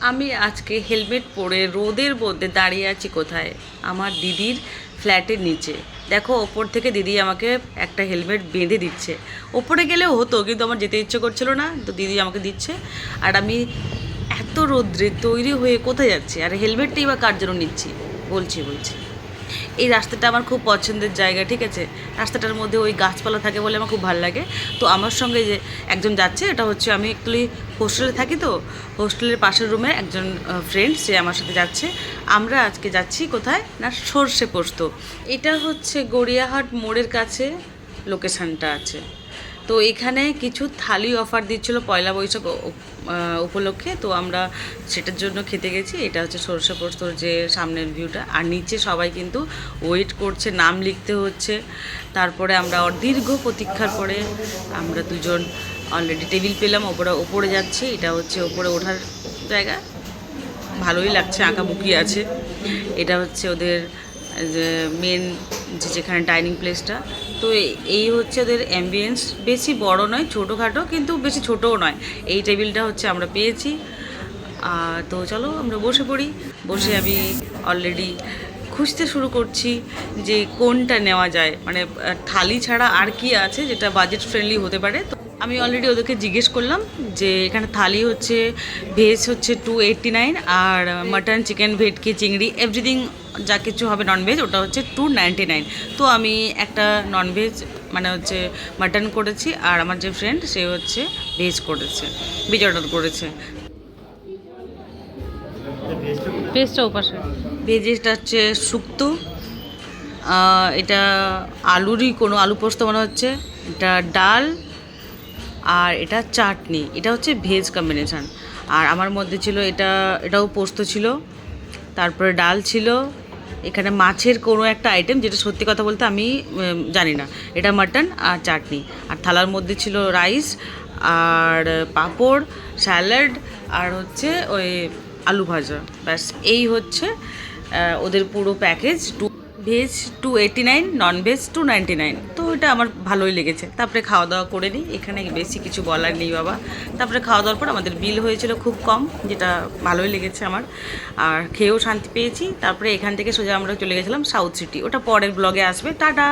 আমি আজকে হেলমেট পরে রোদের মধ্যে দাঁড়িয়ে আছি কোথায়? আমার দিদির ফ্ল্যাটের নিচে। দেখো ওপর থেকে দিদি আমাকে একটা হেলমেট বেঁধে দিচ্ছে। ওপরে গেলেও হতো, কিন্তু আমার যেতে ইচ্ছে করছিল না, তো দিদি আমাকে দিচ্ছে। আর আমি এত রোদ্রে তৈরি হয়ে কোথায় যাচ্ছি, আর হেলমেটটাই বা কার জন্য নিচ্ছি? বলছি এই রাস্তাটা আমার খুব পছন্দের জায়গা, ঠিক আছে? রাস্তাটার মধ্যে ওই গাছপালা থাকে বলে আমার খুব ভালো লাগে। তো আমার সঙ্গে যে একজন যাচ্ছে, এটা হচ্ছে, আমি অ্যাকচুয়ালি হোস্টেলে থাকি, তো হোস্টেলের পাশের রুমে একজন ফ্রেন্ড, সে আমার সাথে যাচ্ছে। আমরা আজকে যাচ্ছি কোথায় না, সর্ষে পোস্ত। এটা হচ্ছে গড়িয়াহাট মোড়ের কাছে লোকেশানটা আছে। তো এখানে কিছু থালি অফার দিচ্ছিলো পয়লা বৈশাখ উপলক্ষে, তো আমরা সেটার জন্য খেতে গেছি। এটা হচ্ছে সরষে পোস্তর যে সামনের ভিউটা, আর নিচে সবাই কিন্তু ওয়েট করছে, নাম লিখতে হচ্ছে। তারপরে আমরা দীর্ঘ প্রতীক্ষার পরে আমরা দুজন অলরেডি টেবিল পেলাম, ওপরে যাচ্ছি। এটা হচ্ছে ওপরে ওঠার জায়গা, ভালোই লাগছে, আঁকাবুকি আছে। এটা হচ্ছে ওদের যে মেন, যেখানে ডাইনিং প্লেসটা। তো এই হচ্ছে ওদের অ্যাম্বিয়েন্স, বেশি বড় নয়, ছোটোখাটো, কিন্তু বেশি ছোটোও নয়। এই টেবিলটা হচ্ছে আমরা পেয়েছি। তো চলো আমরা বসে পড়ি। বসে আমি অলরেডি খুঁজতে শুরু করছি যে কোনটা নেওয়া যায়, মানে থালি ছাড়া আর কি আছে যেটা বাজেট ফ্রেন্ডলি হতে পারে। তো আমি অলরেডি ওদেরকে জিজ্ঞেস করলাম যে এখানে থালি হচ্ছে ভেজ হচ্ছে 289, আর মাটন, চিকেন, ভেটকি, চিংড়ি, এভরিথিং যা কিছু হবে ননভেজ ওটা হচ্ছে 299। তো আমি একটা ননভেজ, মানে হচ্ছে মাটন করেছি, আর আমার যে ফ্রেন্ড সে হচ্ছে ভেজ করেছে, ভেজ অর্ডার করেছে। ভেজটা ওপাশে, ভেজটা হচ্ছে শুক্তো, এটা আলুরই কোনো আলু পোস্ত মনে হচ্ছে, এটা ডাল, আর এটা চাটনি। এটা হচ্ছে ভেজ কম্বিনেশান। আর আমার মধ্যে ছিল এটাও পোস্ত ছিল, তারপরে ডাল ছিল, এখানে মাছের কোনো একটা আইটেম, যেটা সত্যি কথা বলতে আমি জানি না। এটা মাটন আর চাটনি। আর থালার মধ্যে ছিল রাইস আর পাঁপড়, স্যালাড, আর হচ্ছে ওই আলু ভাজা। ব্যাস এই হচ্ছে ওদের পুরো প্যাকেজ। Veg 289, non veg 299। তো এটা আমার ভালোই লেগেছে। তারপরে খাওয়া দাওয়া করে নিই, এখানে বেশি কিছু বলার নেই বাবা। তারপরে খাওয়া দাওয়ার পর আমাদের বিল হয়েছিল খুব কম, যেটা ভালোই লেগেছে আমার, আর খেয়েও শান্তি পেয়েছি। তারপরে এখান থেকে সোজা আমরা চলে গেছিলাম সাউথ সিটি, ওটা পরের ব্লগে আসবে। টাটা।